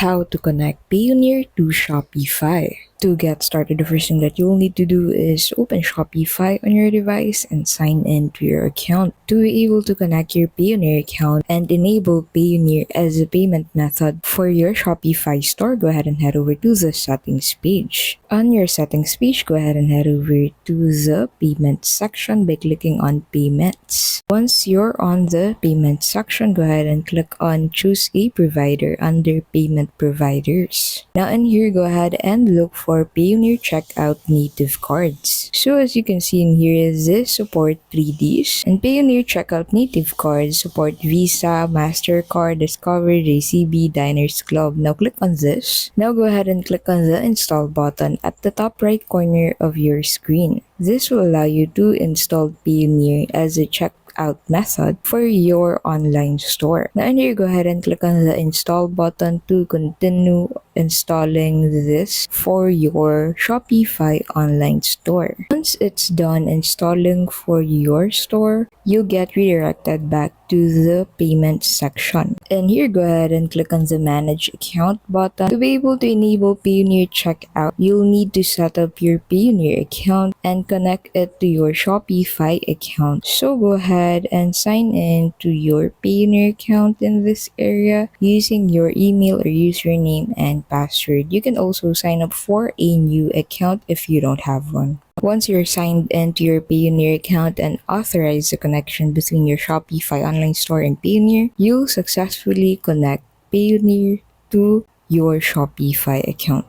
how to connect Payoneer to Shopify. To get started, the first thing that you'll need to do is open Shopify on your device and sign in to your account. To be able to connect your Payoneer account and enable Payoneer as a payment method for your Shopify store, go ahead and head over to the settings page. On your settings page, go ahead and head over to the payment section by clicking on payments. Once you're on the payment section, go ahead and click on choose a provider under payment providers. Now in here, go ahead and look for Payoneer Checkout Native Cards. So as you can see in here, this support 3Ds, and Payoneer Checkout Native Cards support Visa, MasterCard, Discover, JCB, Diners Club. Now click on this. Now go ahead and click on the install button at the top right corner of your screen. This will allow you to install Payoneer as a checkout method for your online store. Now in here, go ahead and click on the install button to continue installing this for your Shopify online store. Once it's done installing for your store, you get redirected back to the payment section. And here, go ahead and click on the manage account button. To be able to enable Payoneer checkout, you'll need to set up your Payoneer account and connect it to your Shopify account. So go ahead and sign in to your Payoneer account in this area using your email or username and password. You can also sign up for a new account if you don't have one. Once you're signed into your Payoneer account and authorize the connection between your Shopify online store and Payoneer, you'll successfully connect Payoneer to your Shopify account.